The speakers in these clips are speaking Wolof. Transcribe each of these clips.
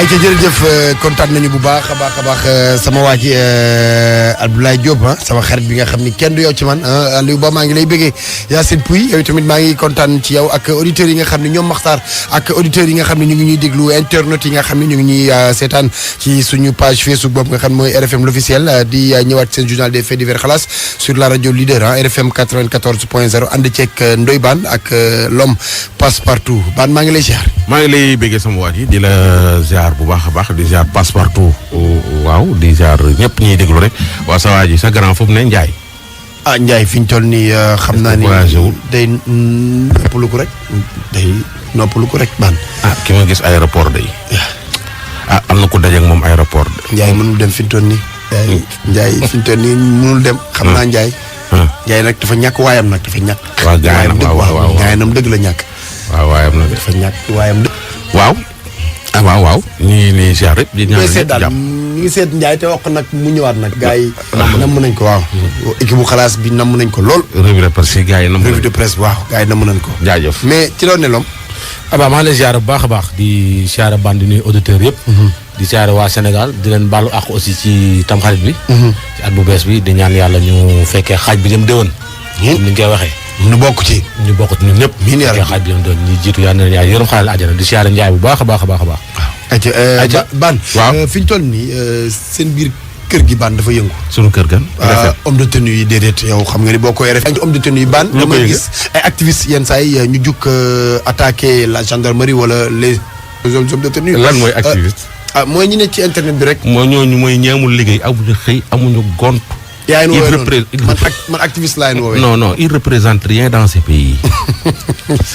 ay ca jërëjëf kontaan nañu bu baax a baax sama waa ji Abdoulaye Diop sama xarit bi nga xam ni kenn du yow ci man Aliou Ba maa ngi lay bëggee Yacine Pouy yow tamit maa ngi kontaan ci yow ak auditeurs yi nga xam ne ñoom Maxtaar ak auditeurs yi nga xam ne ñu ngi ñuy déglu internet yi nga xam ne ñu ngi ñuy seetaan ci suñu page Facebook boobu nga xam ne mooy RFM l'officiel di ñëwaat seen journal des faits divers xalaas sur la radio leader RFM 94.0 ànd ceeg Ndoye Bane ak l'homme passe partout Bane maa ngi lay ziar. maa ngi lay bëggee sama waa ji di la ziar bu baax a baax di ziar passe partout waaw di ziar ñëpp ñuy déglu rek waa sa waa ji sa grand foofu ne Ndiaye. Ndiaye fi ñu toll nii xam naa ni day noppalu ko rek Bane. ki ma gis aéroport day. am na ku dajeeg moom aéroport. Ndiaye mënul dem fi ñu toll nii. Ndiaye fi ñu toll nii mënul dem. xam naa Ndiaye. Ndiaye nag dafa ñàkk waayam nag dafa ñàkk. waaw gaayam waaw gaayam dëgg la ñàkk. waaw waayam nag dafa ñàkk waayam dëgg. waaw. waaw. ñu ngi ziar rek di ñaan seet daal ñu ngi seet Ndiaye te wax nag mu ñëwaat nag. gars yi namm nañ ko waaw. équipe bu xalaas bi namm nañ ko lool. revue de presse gars yi namm nañ ko revue de presse waaw gars yi namm nañ ko. jaajëf mais ci loolu ne lom. maa ngi lay ziar bu baax a baax di ziar bande di nuyu auditeurs yëpp. di ziar waa Sénégal di leen baalu àq aussi ci tamxarit bi. ci at bu bees bi di ñaan yàlla ñu fekkee xaaj bi dem déwén. ni ñu koy waxee. ñu bokk ci. ñu bokk ci ñun ñëpp. miin yàlla fekkee xaaj bi dem déwén ñu jiitu yàlla na leen yërëm xaaral àjjana di ziar Ndiaye bu baax a baax a baax a baax. ayca Bane. waaw fi ñu toll nii seen biir kër gi Bane dafa yëngu. sunu kër gan. homme de tenue yi déedéet yow xam nga ni boo koy RFM homme de tenue yi Bane. dama gis ay activistes yenn saa yi ñu jug attaquer la gendarmerie wala les hommes de tenue. lan mooy activiste. mooy ñi ne ci internet bi rek. mooy ñooñu mooy ñi amul liggéey amuñu xëy amuñu gont. yaa ngi woowee man activiste laa leen woowee. non il représente rien dans ce pays.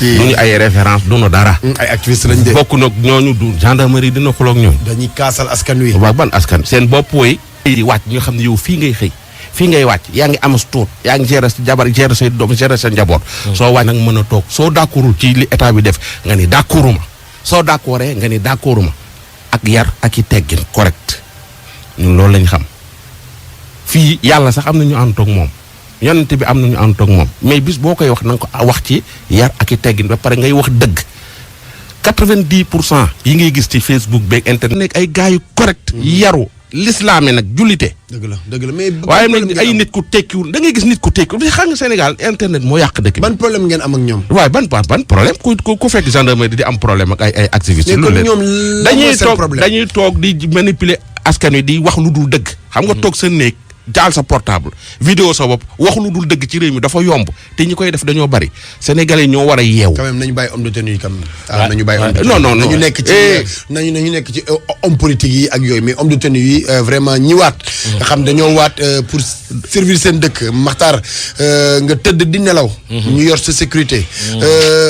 duñu ay référence duñu dara. ay activiste lañ de. bokk nag ñooñu du gendarmerie dina xuloog ñooñu. dañuy kaasal askan wi. waaw ban askan seen bopp woy di wàcc nga xam ne yow fii ngay xëy fii ngay wàcc yaa ngi amas tuut yaa ngi gérer sa jabar gérer say doom gérer sa njaboot. soo wàcc nag mën a toog soo d'accordul ci li état bi def nga ni d'accorduma soo d'accordee nga ni d'accorduma ak yar ak i teggin correct ñun loolu lañ xam fii yàlla sax am na ñu ànd toog moom yonent bi am na ñu ànd toog moom mais bis boo koy wax na nga ko wax ci yar ak i teggin ba pare ngay wax dëgg 90% yi ngay gis ci Facebook beeg internet nekk ay gars yu correct yaru lislaame nag jullite. dëgg la mais. waaye nag ay nit ku tekkiwul da ngay gis nit ku tekkiwul xam nga Sénégal internet moo yàq dëkk bi. ban problème ngeen am ak ñoom. waaye ban problème ku fekk gendarmerie di am problème ak ay activistes. mais ñoom dañuy toog di manipuler askan wi di wax lu dul dëgg. xam nga toog sa néeg jaal sa portable vidéo sa bopp wax lu dul dëgg ci réew mi dafa yomb te ñi koy def dañoo bari sénégalais ñoo war a yeewu. quand même nañu bàyyi homme de tenue yi quand même. nañu bàyyi homme de tenue non nañu nekk ci nañu nekk ci homme politique yi ak yooyu mais homme de tenue yi vraiment ñi waat. nga xam dañoo waat pour servir seen dëkk Maxtaar nga tëdd di nelaw. ñu yor sa sécurité.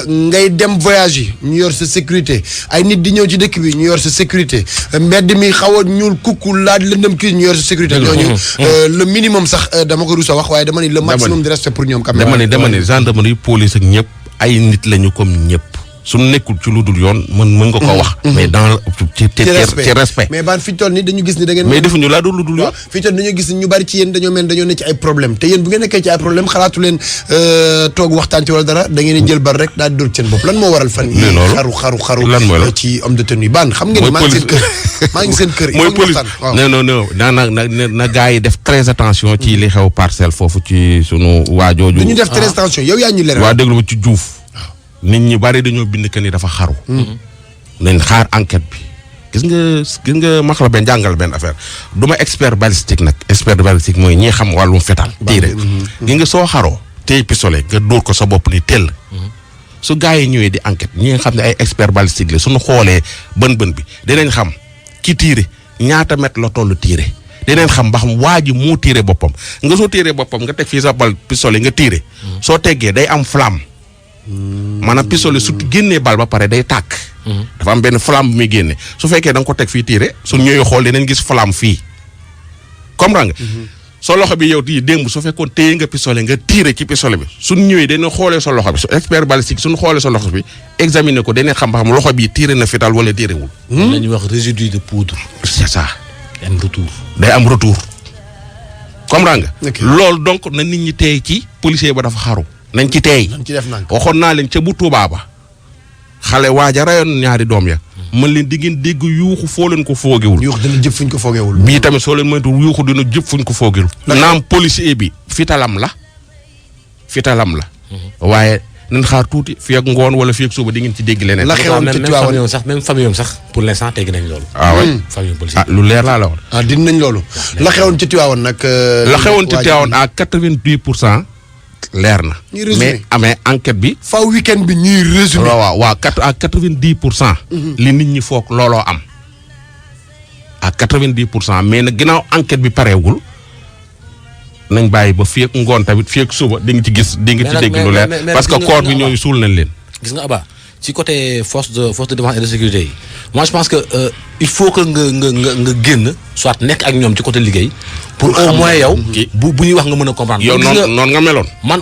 ngay dem voyage yi ñu yor sa sécurité ay nit di ñëw ci dëkk bi ñu yor sa sécurité mbedd mi xaw a ñuul kukku laaj lëndëm kii ñu yor sa sécurité. ñooñu le minimum sax dama ko rusa wax waaye dama ni le maximum de respect pour ñoom. dama ni gendarmerie police ak ñëpp ay nit lañu comme ñëpp suñu nekkul ci lu dul yoon mën nga ko wax. mais dans ci respect. mais Bane fi ñu toll nii dañu gis ni da ngeen. mais defuñu laa doon lu dul yoon. fi ñu toll dañoo gis ni ñu bari ci yéen dañoo ne ci ay problème te yéen bu ngeen nekkee ci ay problème xalaatu leen toog waxtaan ci wala dara da ngeen di jël bar rek daal di dóor seen bopp lan moo waral fan yi xaru lan mooy la ci homme de tenue Bane xam ngeen ni maa ngi seen kër mooy police non na gars yi def très attention ci li xew parcelle foofu ci sunu waajooju. du ñu def très attention yow yaa ñu leeral. waa déglu ma ci Diouf nit ñi bari dañoo bind que ni dafa xaru. nañ xaar enquête bi gis nga max la benn jàngal benn affaire du ma expert balistique nag expert balistique mooy ñi xam wàllum fetal tiire gis nga soo xaroo téye pistolet nga dóor ko sa bopp ni tell su gars yi ñëwee di enquête ñi nga xam ne ay expert balistique la suñu xoolee bën bi dinañ xam ki tiire ñaata mètre la toll tiire dinañ xam ba xam waa ji moo tiire boppam nga soo tiire boppam nga teg fii sa bal pistolet nga tiire soo teggee day am flamme maanaam pistolet su génnee bal ba pare day tàkk. dafa am benn flamme bu muy génne su fekkee da nga ko teg fii tiire su ñëwee xool dinañ gis flamme fii comprendre nga. soo loxo bi yow tii démb su fekkoon téye nga pistolet nga tiire ci pistolet bi suñ ñëwee dana xoolee sa loxo bi su expert balistique suñ xoolee sa loxo bi examiner ko danañ xam ba xam loxo bi tiire na fital wala tiirewul. la ñuy wax résidu de poudre. c'est ça. day am retour. comprendre nga. loolu donc na nit ñi teey ci policier ba dafa xaru. nañ ci teey nañ ci def nang waxoon naa leen ca bu Tuubaa ba xale waaja rayoon ñaari doom ya mën leen di ngeen dégg yuuxu foo leen ko foogewul. yuuxu dina jëf fuñ ko foogewul. bii tamit soo leen moytu yuuxu dina jëf fuñ ko foogewul. naam policier bi fitalam la. waaye nañ xaar tuuti fii ak ngoon wala fii ak suba di ngeen ci dégg leneen. la xewoon ci Tivaouane sax même famille sax pour l'instant tegg nañ loolu. famille policier lu leer laa la woon. dinañ loolu. la xewoon ci Tivaouane nag. la xewoon ci Tivaouane à 88% leer na. mais amee enquête bi. faaw weekend bi ñuy résumé. waaw à 90%. li nit ñi foog looloo am. à 90% mais nag ginnaaw enquête bi pareegul. nañ bàyyi ba fii ak ngoon tamit fii ak suba di nga ci gis di nga ci dégg lu leer parce que corps bi ñooñu suul nañ leen. gis nga Aba ci côté force de défense et de sécurité yi moi je pense que il faut que nga génn soit nekk ak ñoom ci côté liggéey. pour au moins yow. bu ñuy wax nga mën a comprendre. yow noonu nga meloon. man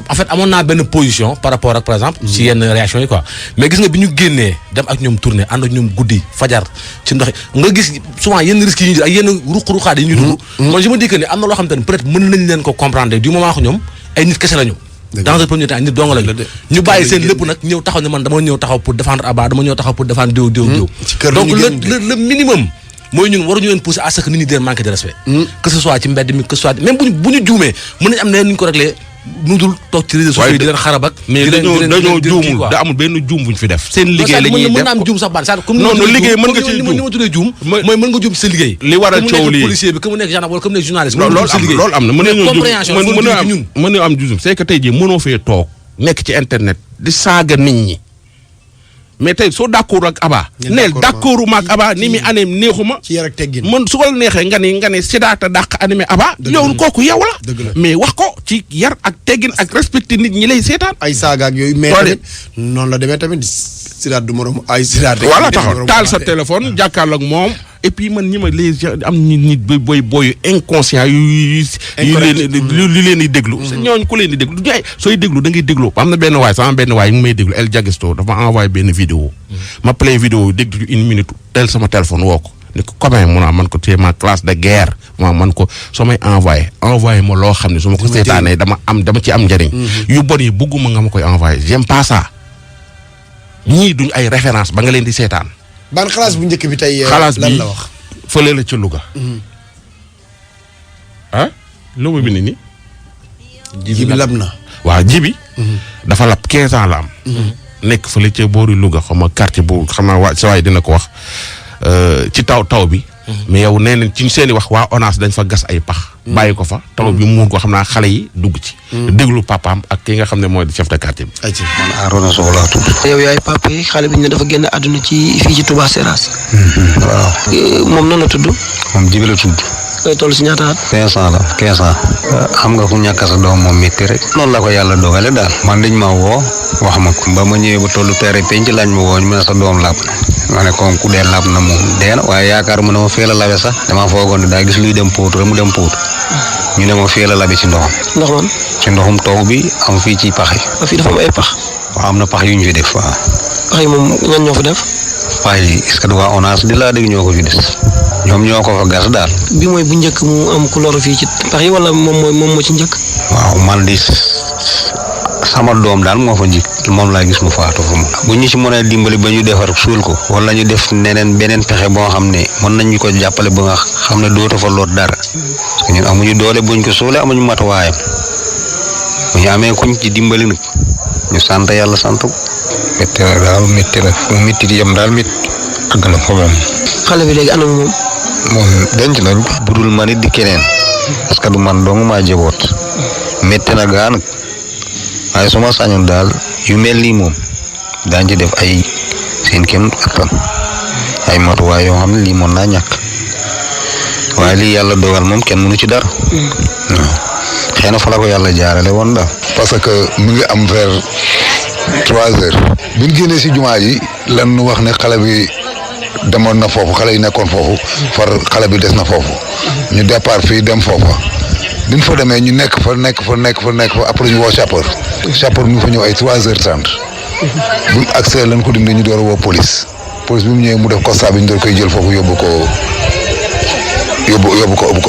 en fait amoon naa benn position par rapport ak par exemple. ci yenn réaction yi quoi mais gis nga bi ñu génnee dem ak ñoom tournée ànd ak ñoom guddi fajar ci ndox nga gis souvent yenn risques yi ñuy ak yenn ruq-ruqaat yi ñuy dugg. man je me dis que ne am na loo xam te ne peut-être mën nañ leen ko comprendre du moment que ñoom ay nit kese lañu. dans un premier temps nit dong lañu. ñu bàyyi seen lépp nag ñëw taxaw ne man dama ñëw taxaw pour défendre Aba dama ñëw taxaw pour défendre diw. donc le minimum. mooy ñun waruñu leen pousser à ce que nit ñi di manquer de respect. que ce soit ci mbedd mi que ce soit même bu ñu juumee mën nañu am ne ñu ko réglé nu dul toog ci réseaux sociaux yi di leen xarab ak. mais dañoo juumul da amul benn juum bu ñu fi def. seen liggéey la ñuy def mën na am juum sax ban comme non liggéey mën nga ci juum ni ma tuddee juum mooy mën nga juum ci sa liggéey. li waral coow lii policier bi que mu nekk gendarme wala que mu nekk journaliste. loolu am na mën nañoo am juum c'est que tey jii mënoo fee toog nekk ci internet di saaga nit ñi mais tey soo d'accord ak Aba. neel d'accord ma ak Aba ni mi aneem neexuma. ci yar ak teggin man su ko neexee nga ne Sidaata dàq animé Aba. yow kooku yow la. mais wax ko ci yar ak teggin ak respecté nit ñi lay seetaan. ay saaga ak yooyu mais tamit noonu la demee tamit Sidaat du morom ay Sidaat. voilà taxaw taal sa téléphone jàkkaarloo ak moom. et puis man ñi ma les am nit booy inconscient yu leen di déglu. ñooñu ku leen di déglu sooy déglu da ngay déglu am na benn waay sama benn waay mu may déglu El Jagisto dafa envoyé benn vidéo. ma play vidéo déglu 1 minute tel sama téléphone woo ko ni ko comment mun a man ko téye ma classe de guerre man ko soo may envoyé ma loo xam ne su ma ko seetaanee dama ci am njëriñ. yu bon yi bëgguma nga ma koy envoyé j'aime pas ça ñii duñ ay référence ba nga leen di seetaan. ban xalaas bu njëkk bi tey. xalaas lan bi la wax. fële la ca Louga. loo ma bind nii. jibi lab na. waaw jibi. dafa lab 15 ans la am. nekk fële ca boori Louga xam nga quartier bu xam naa sa waay dina ko wax ci taw bi. mais yow nee nañ ci seen i wax waa ONAS dañ fa gas ay pax. bàyyi ko fa taw bi muur ko xam naa xale yi dugg ci. déglu papaam ak ki nga xam ne mooy chef de quartier bi. man Arona Sow laa tudd. yow yaay papa yi xale bi ñu ne dafa génn àdduna ci fii ci Touba Seras. waaw. moom nan la tudd. moom Jibi la tudd. toll si ñaata at. 15 ans la 15 ans. xam nga ku ñàkk sa doom moom métti rek. noonu la ko yàlla dogale daal. man dañ ma woo wax ma ko. ba ma ñëwee ba tollu teere penc laaj ma woo ñu ne sa doom laab na. ma ne ko ku dee laab na moom dee na waaye yaakaar mu ne ma fee la labe sax. damaa foogoon ne daa gis luy dem Pout rek mu dem Pout. ñu ne ma fee la labe ci ndoxam. ndox man. ci ndoxum taw bi am fii ci pax yi. fii dafa am ay pax. waaw am na pax yu ñu fi def waaw. pax yi moom ñan ñoo fa def. pax yi est-ce que du waa ONAS di laa dégg ñoo ko fi des. ñoom ñoo ko fa gas daal. bi mooy bu njëkk mu am ku loru fii ci pax yi wala moom moo ci njëkk. waaw man di sama doom daal moo fa njëkk moom laa gis mu faatu fa moom. bu ñu ci mën a dimbali ba ñu defar suul ko. wala ñu def beneen pexe boo xam ne mën nañu ko jàppale ba nga xam ne dootu fa loot dara. parce que ñun amuñu doole buñ ko suulee amuñu matuwaayam. bu ñu amee kuñ ci dimbali nag ñu sant yàlla sant ko. métti la daal métti la mu métti di yem daal métti. dëgg la problème. xale bi léegi anam moom. moom denc nañ ko. budul man it di keneen. parce que du man dong maa jaboot. métti na gaa nag. waaye su ma sañoon daal yu mel nii moom daañu ci def ay seen kéem kattan ay matuwaay yoo xam ne lii mën naa ñàkk waaye lii yàlla dogal moom kenn mënu ci dara. waaw xëy na fa la ko yàlla jaarale woon daal. parce que mu ngi am vers 3 heures. bi ñu génnee si jumaa ji lan nu wax ne xale bi demoon na foofu xale yi nekkoon foofu far xale bi des na foofu ñu départ fii dem foofa bi ñu fa demee ñu nekk fa après ñu woo sapeur mu fa ñëw ay 3h30 bu mu accès lañ ko dindi ñu door a woo police bi mu ñëwee mu def constat bi ñu door koy jël foofu yóbbu ko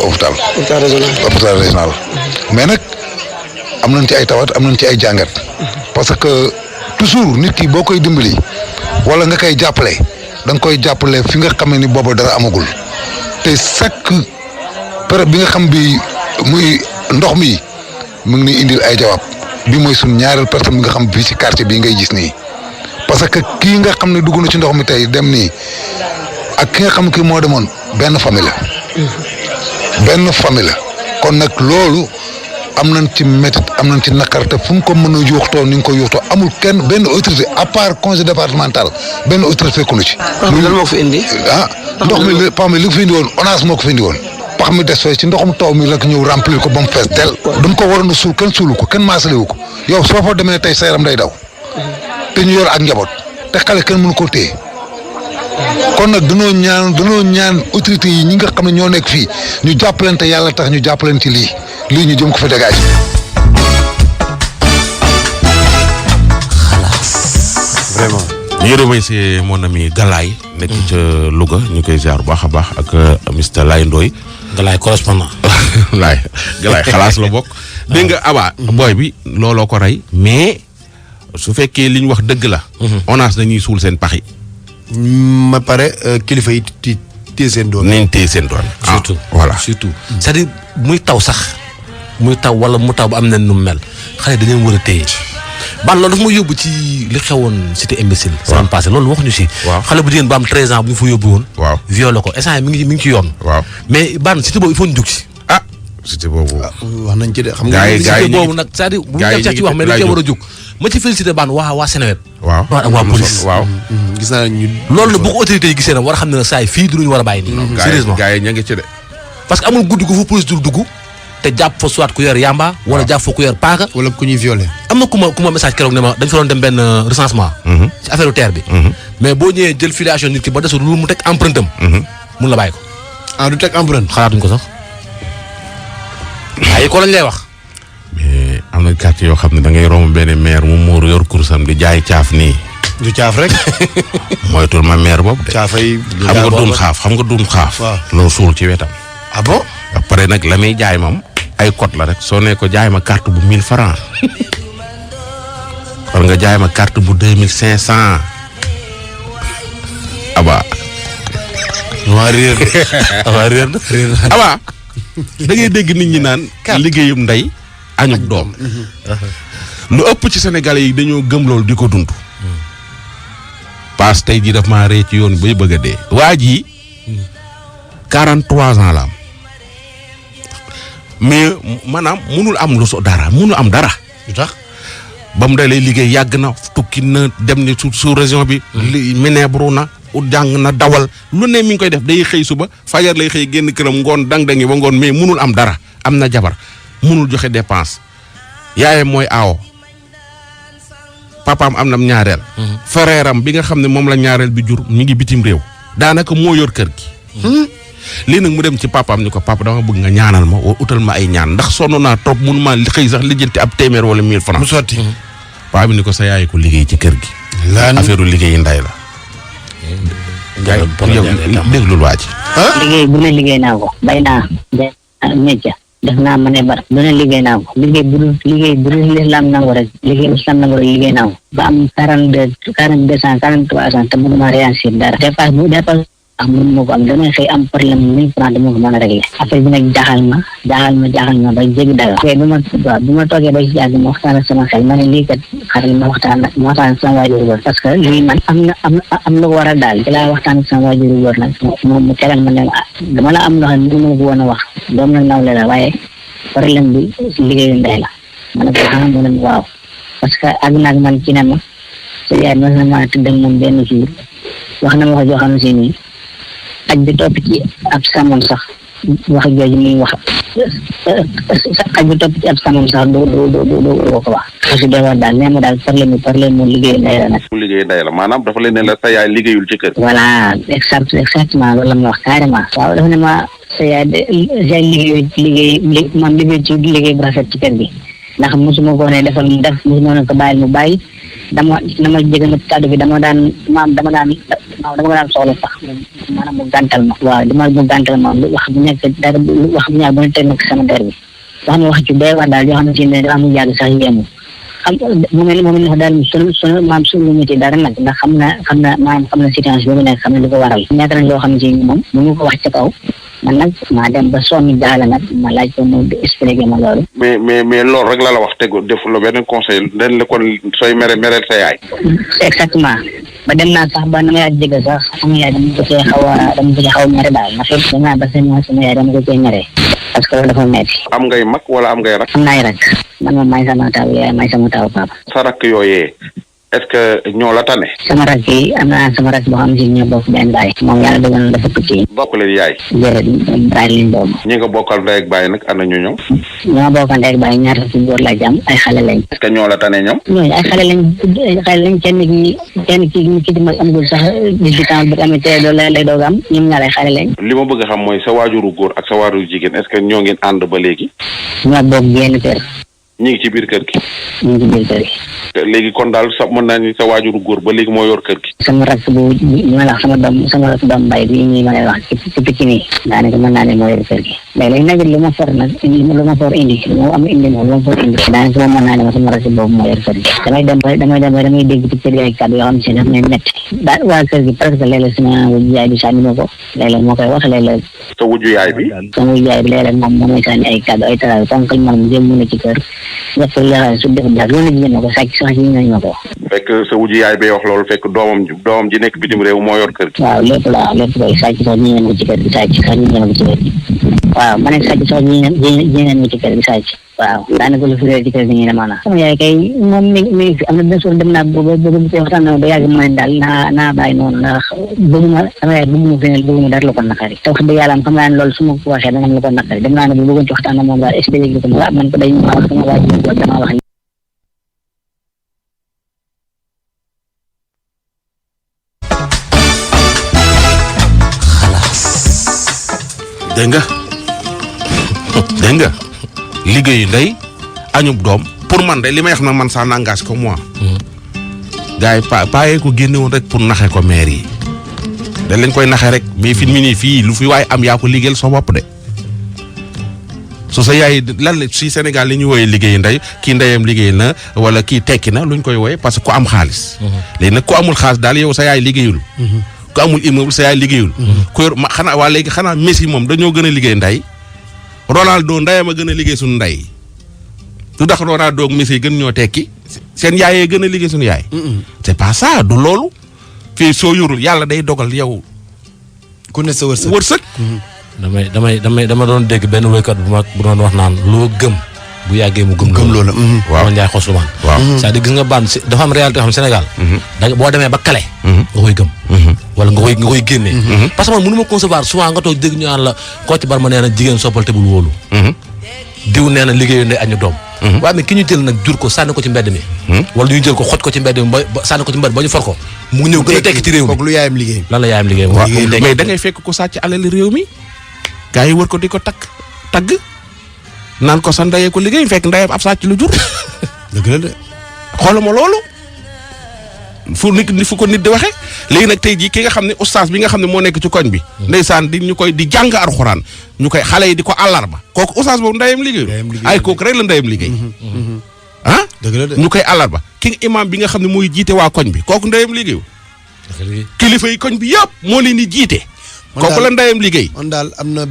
hôpital régional mais nag am nañ ci ay tawat am nañ ci ay jàngat parce que toujours nit ki boo koy dimbali wala nga koy jàppale da nga koy jàppale fi nga xam ne ni booba dara amagul te chaque période bi nga xam bi muy ndox mi mu ngi ni indil ay jawaab bi mooy suñ ñaareel personne bi nga xam bii ci quartier bii ngay gis nii parce que kii nga xam ne dugg na ci ndox mi tey dem nii ak ki nga xam ne kii moo demoon benn famille la kon nag loolu am nañ ci métit am nañ ci naqar te fu mu ko mën a yuuxtoo ni nga ko yuuxtoo amul kenn benn autorité à part conseil départemental benn autorité fekku na ci. lan moo ko fi indi. ndox mi li pax mi li ko fi indi woon ONAS moo ko fi indi woon pax mi des fee ci ndoxum taw mi la ko ñëw remplir ko ba mu fees del dañ ko waroon a suul kenn suulu ko kenn maasalewu ko yow soo fa demee tey sa yaram day daw te ñu yor ak njaboot te xale kenn mënu ko téye kon nag danoo ñaan autorité yi ñi nga xam ne ñoo nekk fii ñu jàppalante yàlla tax ñu jàppalante ci lii ñu jëm ko fa dégage. vraiment. ñu ngi remercier mon ami Galaye. nekk ca Louga ñu koy ziar bu baax a baax ak Mr Laye Ndoye. Galaye correspondant. Galaye xalaas la bokk. dégg nga Aba. booy bi looloo ko rey mais su fekkee li ñu wax dëgg la. ONAS dañuy suul seen pax yi. ma pare kilifa yi téye seen doon. nañ téye seen doon. surtout voilà surtout. c'est-à-dire muy taw sax muy taw wala mu taw ba am na nu mu mel xale dañu war a téye ban loolu dafa ma yóbbu ci li xewoon cité imbécile. semaine passée loolu waxuñu si. waaw xale bu jigéen ba am 13 ans bu ñu fa yóbbu woon. waaw violé ko instant mi ngi ci yoon. waaw mais ban cité boobu il faut ñu jug si. cité boobu. wax nañ ci de xam gaa nga. yi cité boobu nag c'est-à-dire bu ñu def ci wax mais dañ cee war a jug ma ci félicité ban waa Sénégal. waaw ak waa police. waaw. gis naa ñu. loolu nag bu ko autorités yi gisee nag war a xam ne saa yi fii duñu war a bàyyi nii. sérieusement gaa yi ña ngi ci de. parce que amul guddi gu fa police dul dugg te jàpp fa soit ku yor yamba wala jàpp fa ku yor paaka. wala ku ñuy violé. am na ku ma message keroog ne ma dañ fa doon dem benn recensement. ci affaire terre bi. mais boo ñëwee jël filiation nit ki ba desul lu mu teg empreinte am. mun la bàyyi ko. du teg empreinte. xalaatuñ ko sax. waaye ko lañ lay wax. mais am na quartier yoo xam ne da ngay romb benn maire mu muuru yor kursam di jaay caaf nii. du caaf rek. moytul ma maire boobu de. caafay. xam nga duun xaaf. waaw loo suul ci wetam. ah bon. après nag la muy jaay moom ay code la rek soo nee ko jaay ma carte bu 1000 francs war nga jaay ma carte bu 2500. Aba. waa réer na. Aba. da ngay dégg nit ñi naan. liggéeyum ndey añub doom. lu ëpp ci Sénégalais yi dañoo gëm loolu di ko dund. parce que tey jii daf maa ree ci yoon bay bëgg a dee. waa ji 43 ans la am mais maanaam munul am lu so dara munul am dara. lu tax. ba mu dalee liggéey yàgg na tukki na dem ni sous région bi. Mineebru na jàng na dawal lu ne mi ngi koy def day xëy suba fajar lay xëy génn këram ngoon dang-dangi ba ngoon mais munul am dara am na jabar munul joxe dépense yaayam mooy aawo papaam am na ñaareel. frère am bi nga xam ne moom la ñaareel bi jur mi ngi bitim réew daanaka moo yor kër gi. lii nag mu dem ci papaam ni ko papa dama bëgg nga ñaanal ma wala utal ma ay ñaan ndax sonn naa trop mun maa xëy sax lijjanti ab téeméer wala 1000 francs mu sotti. paa bi ni ko sa yaay ko liggéey ci kër gi. affaire liggéeyi nday la. yow déglul waa ji. liggéey bu ne liggéey naa ko bay naa métier def naa ma ne bar bu ne liggéey naa ko liggéey bu dul l'islam nangu rek liggéey naa ko ba am 42 ans 43 ans te mënuma réussir dara dépasse mënu ma ko am damay xëy am problème 1000 francs dama ko mën a régler affaire bi nag jaaxal ma ba jéggi daga bu ma toogee ba ci yàgg ma waxtaan ak sama xel ma ne lii kat xaral ma waxtaan ak sama waajuru góor parce que lii man am na ko war a daal ci laa waxtaan ak sama waajuru góor nag moom mu tegal ma ne dama la am loo xam ne mënu ma ko woon a wax doom na nawle la waaye problème bi liggéeyu ndey la ma ne ko xam mu ne waaw parce que ak naag man ci ne ma sa yaay mas na maa tëdd ak moom benn jour wax na ma ko joo xam si nii xaj bi topp ci ab samam sax wax jooju muy wax xaj bi topp ci ab samam sax du ko wax parce que day daal nee ma daal problème mu liggéey ndey la nag. mu liggéey ndey la maanaam dafa leen ne la sa yaay liggéeyul ci kër. voilà exactement loolu la ma wax carrément. waaw dafa ne ma sa yaay liggéey ci liggéey bu rafet ci kër gi ndax mosuma ko ne defal mu def mosuma ne ko bàyyil mu bàyyi dama jege na kàddu bi dama daan soxla sax maanaam mu gàntal ma. waaw mu gàntal ma wax bu nekk dara wax bu ñaar bu ne teg na sama der bi wax ma wax ci doy wax daal yoo xam ne dafa mu yàgg sax yéemu mu mel ni wax daal sunu maam suñu ñu ci dara nag ndax xam na situation bi mu nekk xam na li ko waral nekk nañ loo xam ne ci moom mu ngi ko wax ca kaw man nag maa dem ba sonn jaala nag ma laaj ko mu expliqué ma loolu. mais loolu rek la wax tegu def la benn conseil dañ la kon sooy mereel sa yaay. exactement ba dem naa sax ba na ma yaay jege sax sama yaay dama ko cee xaw a mere daal ndax it dem naa ba sama yaay dama ko cee mere parce que loolu dafa metti. am ngay mag wala am ngay rak. am naay rak man moom maay sama taaw yaay maay sama taaw papa. sa rak yooyee est-ce que ñoo la tane. sama rak yi am naa sama rak boo xam si ñoo bokk benn baay moom yàlla dogal na dafa tukki. bokk leen yaay. jërëjëf baay lañ boobu. ñi nga bokkal ndey ak baay nag ana ñu ñoom. ñoo bokkal ndey ak baay ñaar ci góor la jàmm ay xale lañ. est-ce que ñoo la tane ñoom. ñooñu ay xale lañ kenn ki di ma amagul sax 18 ans bu amee te loolu lay doog am ñoom ñaar ay xale lañ. li ma bëgg a xam mooy sa waajuru góor ak sa waajuru jigéen est-ce que ñoo ngeen ànd ba léegi. ñoo bokk génn kër. ñu ngi ci biir kër gi. ñu ngi ci biir kër gi. léegi kon daal mën naa ni sa waajuru góor ba léegi moo yor kër gi. sama rakk bu ma la wax sama rakk doom mbay bi ñuy ma lay wax ci picc nii daanaka mën naa ne moo yor kër gi léegi nag lu ma for indi lu ma for indi daanaka moom mën naa ne ma sama rakk boobu moo yor kër gi damay dégg ci kër gi ay kàddu yoo xam si daf may métti daal waa kër gi presque léeg-léeg sama wujju yaay bi sànni ma ko léeg-léeg moo koy wax léeg-léeg sa wujju yaay bi sama wujju yaay bi léeg-léeg moom mooy sànni ay kàddu ay taraay ponkal man jëm mu ne ci kër ñëpp la su def daal loolu la ñu ko sàcc sax ñu nañ ma ko. fekk sa wujju yaay bay wax loolu fekk doomam ji nekk bitim réew moo yor kër gi. waaw lépp koy sàcc sax ñu ngeen ko ci kër gi sàcc sax ñu ngeen ko ci kër gi waaw ma nekk sàcc sax ñu ngeen ko ci kër gi sàcc waaw daanaka lu fi réer ci kër gi ñu ne maanaam. sama yaay kay moom mi fi am na benn suur dem naa bëgg waxtaan na ba yàgg ma ne daal naa bàyyi noonu ndax bëgguma sama yaay bëgguma feneen bëgguma dara lu ko naqari te wax dëgg yàlla xam naa ne loolu su ma ko waxee dana am lu ko naqari dem naa ne bu bëggoon ci waxtaan na moom daal expliqué ko waaw man ko day ma wax sama waaj dama wax dégg nga liggéeyu ndey añub doom pour man de li may wax nag man ça n'engage que moi. gars yi paa ko génne woon rek pour naxe ko maire yi dañ leen koy naxe rek mais fi mu nii fii lu fi waaye am yaa ko liggéeyal sa bopp de. su sa yaay lan la si Sénégal li ñu wooyee liggéeyu ndey kii ndeyam liggéey na wala kii tekki na luñ koy wooyee parce que ku am xaalis. léegi nag ku amul xaalis daal yow sa yaay liggéeyul. ku amul immeuble sa yaay liggéeyul. ku yor xanaa waa léegi xanaa Messi moom dañoo gën a liggéey ndey. Ronaldo ndeyam a gën a liggéey suñu ndey lu tax Ronaldo ak Messi gën ñoo tekki seen yaayee gën a liggéey suñu yaay. c'est pas ça du loolu. fii soo yorul yàlla day dogal yow. ku ne sa wërsëg. dama doon dégg benn woykat bu doon wax naan loo gëm bu yàggee mu gëm loola. waaw Ndiaye Xoslumaan. waaw c'est-à-dire gis nga baan dafa am réalité yoo xam Sénégal. da boo demee ba kale. nga koy gëm. wala nga koy génnee. parce que man mënu ma concevoir souvent nga toog dégg ñu naan la koo ci bar ma nee na jigéen soppal te bul wóolu. diw nee na liggéeyu ndey añu doom. waaye mais ki ñu jël nag jur ko sànni ko ci mbedd mi. wala ñu jël ko xoj ko ci mbedd mi ba sànni ko ci mbedd ba ñu for ko. mu ñëw gën a tekki ci réew mi kooku lu yaayam liggéey. lan la yaayam liggéey. waaw mais da ngay fekk ko sàcc alal réew mi. gaa yi wër ko di ko tagg naan ko sa ndeyee ko liggéey fekk ndeyam ab sàcc lu jur. dëgg la de. xooluma loolu fu ko nit di waxee léegi nag tey jii ki nga xam ne oustaz bi nga xam ne moo nekk ci koñ bi. ndeysaan di jàng alxuraan ñu koy xale yi di ko àllarba kooku oustaz boobu ndeyam liggéey ay kooku rek la ndeyam liggéey. ah dëgg la de ñu koy àllarba ki imam bi nga xam ne mooy jiite waa koñ bi kooku ndeyam liggéey. kilifa yi koñ bi yëpp moo leen di jiite. kooku la ndeyam liggéey. man daal am na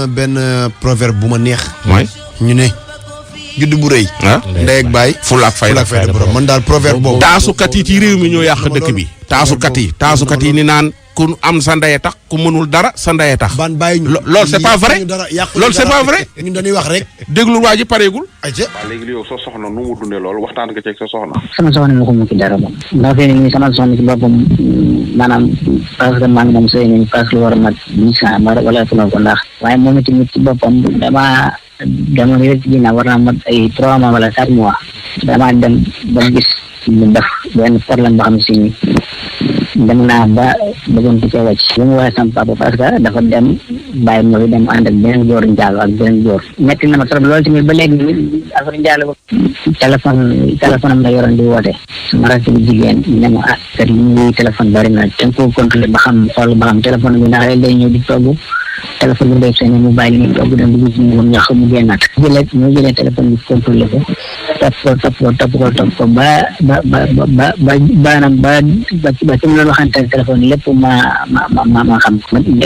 benn proverbe bu ma neex. mooy ñu ne. judd bu rëy. ndey ak baay. fula ak fayda borom man daal proverbe boobu. taasukat yi ci réew mi ñoo yàq dëkk bi. taasukat yi ni naan ku am sa ndeye tax ku mënul dara sa ndeye tax. ban bàyyi ñu loolu c'est pas vrai loolu c'est pas vrai. ñun dañuy wax rek. déglu waa ji pareegul. ayca waaw léegi yow sa soxna nu mu dundee loolu waxtaan nga ceeg sa soxna. sama soxna ma ko mu ci dara moom. ndax fii nii sama soxna ci boppam maanaam parce que maa ngi moom sëy nañ parce que lu war a mat 10 ans wala ëpp na ko ndax. waaye moom itamit ci boppam dama rek ginnaaw war naa mat ay 3 mois wala 4 mois. damaa dem ba gis mu def benn problème boo xam si ni dem naa ba bëggoon ko cee wàcc. li mu waxee sama papa parce que dafa dem bàyyi ma fi dem ànd ak beneen góor njaalo ak beneen góor. metti na ma trop loolu tamit ba léegi affaire njaalo ba. téléphone am la yoroon di woote. sama rakk bu jigéen ne ma kër yi ñuy téléphone bari na te ko contrôlé ba xam xool ba xam téléphone bi ndax day ñëw di togg téléphone bi day seen mu bàyyi li doog dem dugg ci moom ñax mu génnaat jëlee téléphone bi contrôlé ko topp ko ba ci mu doon waxante téléphone lépp ma xam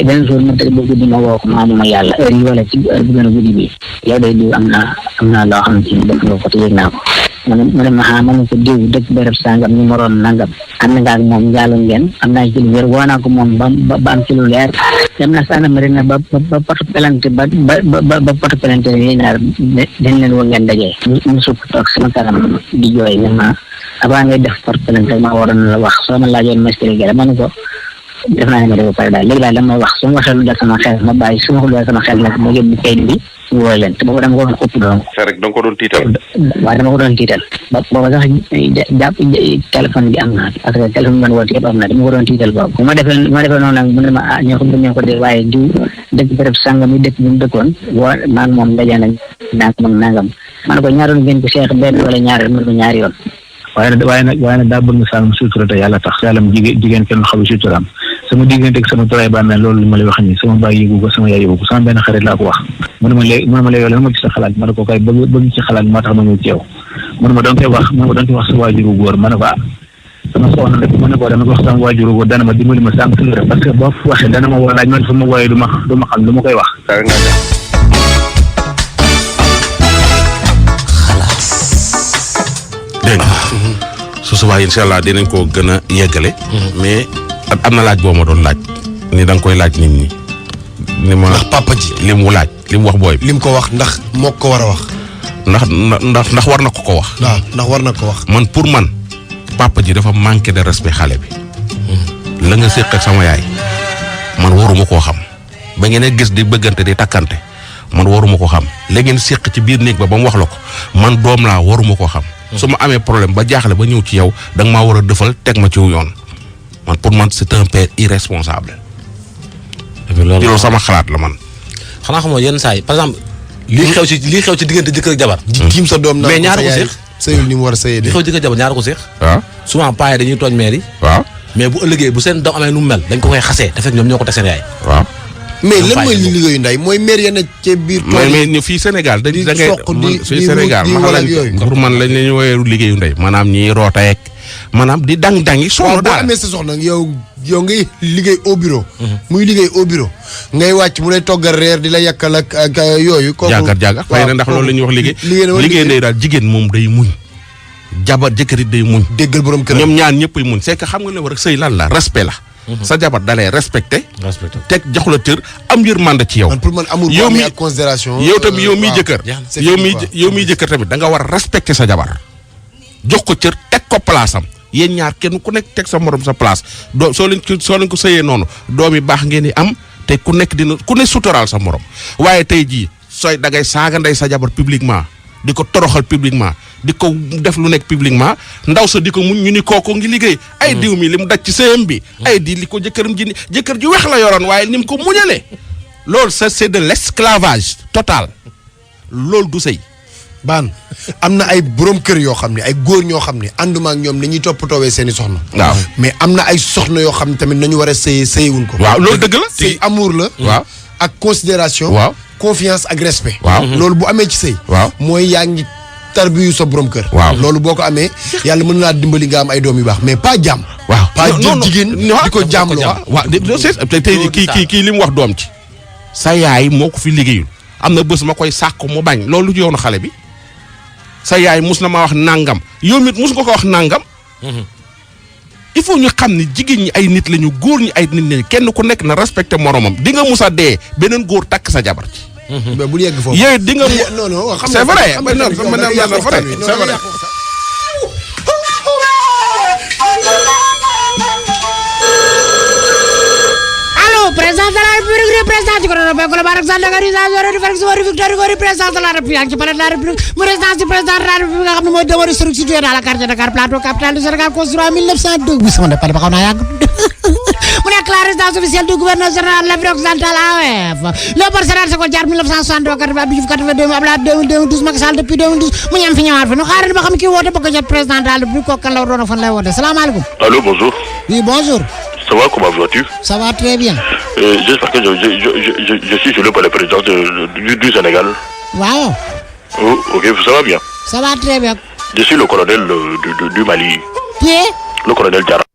benn jour ma tëdd ba guddi ma woo ko ma yàlla heure yi wala ci heure bu gën a guddi bi yow day diw am naa loo xam ne def nga ko te yëg naa ko mu ne ma ko diw dëkk béréb sangam numéro nangam am na nga ak moom njaalu ngeen am naa ci lu wér woo naa ko moom ba am ci lu leer dem na gendarmerie na ba porte plainte ba porte plainte yi ñaar dañ leen woo ngeen dajee ñu sukk toog sama kanam di jooy ne ma avant ngay def porte plainte ma waroon la wax soo ma laajoon ma expliqué ma ne ko def naa ne ma def ba pare daal léegi daal la may wax su ma waxee lu dal sama xel ma bàyyi su ma ko lu dal sama xel nag ma yóbbu kayit bi ñu woo leen te boobu dama ko doon ëpp doon rek da nga ko doon tiital waaw dama ko doon tiital booba sax jàpp téléphone bi am na parce que téléphone bi man woote yëpp am na dama ko doon tiital boobu bu ma defee noonu nag mu ne ma ñoo ko dee waaye diw dëkk béréb sàngam yi dëkk bi mu dëkkoon woo maa ngi moom daje nañ nangam ma ne ko ñaaroon ngeen ko seex benn wala ñaari mu ne ko ñaari yoon waaye nag daa bëgg sàmm sutura te yàlla tax yàllam jigéen kenn xamu suturaam sama diggante ak sama turaay bàmmeel loolu li ma lay wax nii sama baay yëgu ko sama yaay yëgu ko sama benn xarit laa ko wax mu ne ma léegi lan moo ci sa xalaat ma ne ko kay bëgg ci xalaat moo tax ma ñëw ci yow mu ne ma doon koy wax sa waajuru góor ma ne ko sama soxna rek ma ne ko dama ko wax sama waajuru góor dana ma dimbali ma sànq suñu rek parce que boo waxee dana ma woo laaj man fu ma wooyee du ma xam lu ma koy wax dégg nga su subaa incha allah dinañ koo gën a yeggale mais am na laaj boo ma doon laaj ni da nga koy laaj nit ñi ni ma ndax papa ji li mu wax booy lim ko wax ndax moo ko war a wax ndax war na ko wax waaw ndax war na ko wax man pour man papa ji dafa manqué de respect xale bi la nga séq ak sama yaay man waruma koo xam ba ngeen a gis di bëggante di takkante man waruma ko xam la ngeen séq ci biir néeg ba mu wax la ko man doom laa waruma koo xam su ma amee problème ba jaaxle ba ñëw ci yow da nga maa war a defal teg ma ci yoon man pour man c'est un père irresponsable. loolu sama xalaat la man. xanaa xamoo yenn saa yi par exemple. lii xew ci diggante jëkkër ak jabar. tiim sa doom mais ñaar ko seex. sëyul ni mu war a sëyee de. li xew jëkkër jabar ñaar ko seex. waaw souvent paa yi dañuy tooñ mère yi. waaw mais bu ëllëgee bu seen doom amee nu mu mel dañ ko koy xasee te fekk ñoom ñoo ko teg seen yaay. waaw. mais lan mooy li liggéeyu nday mooy maire ya nekk ci biir. mais fii Sénégal da ngay fii Sénégal pour man lañ leen woowee liggéeyu ndey maanaam ñiy rooteek maanaam di dang-dangi sonn daal boo amee sa soxna yow ngay liggéey au bureau. muy liggéey au bureau ngay wàcc mu lay toggal reer di la yàkkal ak yooyu. kooku jàggat xëy na ndax loolu la ñuy wax liggéey ndey daal jigéen moom day muñ. jabar jëkkër it day muñ. déggal borom kër ñoom ñaan ñëppay muñ c'est que xam nga ne war a sëy lan la respect la. sa jabar dalay respecté. teg jox la cër am yërmande ci yow. man pour man amour bu amee ak considération. yow tamit yow miy jëkkër. yow miy jëkkër tamit da nga war a respecté sa jabar. jox ko cër teg ko place am yéen ñaar kenn ku nekk teg sa morom sa place soo leen ko sëyee noonu doom yi baax ngeen di am te ku ne suturaal sa morom waaye tey jii sooy dangay saaga ndey sa jabar publiquement di ko toroxal publiquement di ko def lu nekk publiquement ndaw sa di ko muñ ñu ni kooku ngi liggéey ay diw mi li mu daj ci sëyam bi ay di li ko jëkkëram ji jëkkër ji wex la yoroon waaye ni mu ko muñalee loolu ça c'est de l'esclavage total loolu du sëy baan am na ay borom kër yoo xam ne ay góor ñoo xam ne ànduma ak ñoom nañuy toppatoowee seeni soxna. waaw mais am na ay soxna yoo xam ne tamit nañu war a sëyewuñ ko. waaw loolu dëgg la sëy amour la. waaw ak considération. waaw confiance ak respect. waaw loolu bu amee ci sëy. waaw mooy yaa ngi tarbiyu sa borom kër. waaw loolu boo ko amee yàlla mën naa dimbali nga am ay doom yu baax mais pas jàmm. waaw pas jël jigéen di ko jàmloo. waaw tey kii li mu wax doom ci. sa yaay moo ko fi liggéeyul am na bés ma koy sàkk mu bañ loolu ci yoonu xale bi. sa yaay mus na ma wax nangam yow mit mus nga ko wax nangam. il faut ñu xam ni jigéen ñi ay nit lañu góor ñi ay nit lañu kenn ku nekk na respecté moromam di nga mus a dee beneen góor takk sa jabar ci. mais bu yegg foofu. yooyu di nga. non non c'est vrai c'est vrai. président de la République représentant du gouvernement global président de la République ci palais de la République mu résidence du président de la République nga xam ne mooy demeure historique situé dans la carte de Dakar plateau capitale du Sénégal construit en 1902 bi sama départ ba xaw naa yàgg mu nekk la résidence officielle du gouverneur général de l'Afrique occidentale AOF Léopold Sédar Senghor Diatta 1962 Abdou Diouf 82 Abdoulaye 2012 Macky Sall depuis 2012 mu ñam fi ñëwaat fi nu xaaral ba xam kii woote bëgg a jot président de la République kooku kan la doon fan lay woote salaamaaleykum. Allô, bonjour. Oui, bonjour. Ça va, comment vas-tu? Ça va très bien. J'espère que je suis gelé par le président du Sénégal. waaw. Oh, ok, ça va bien. Ça va très bien. Je suis le colonel du Mali. Qui est? Le colonel Diarra.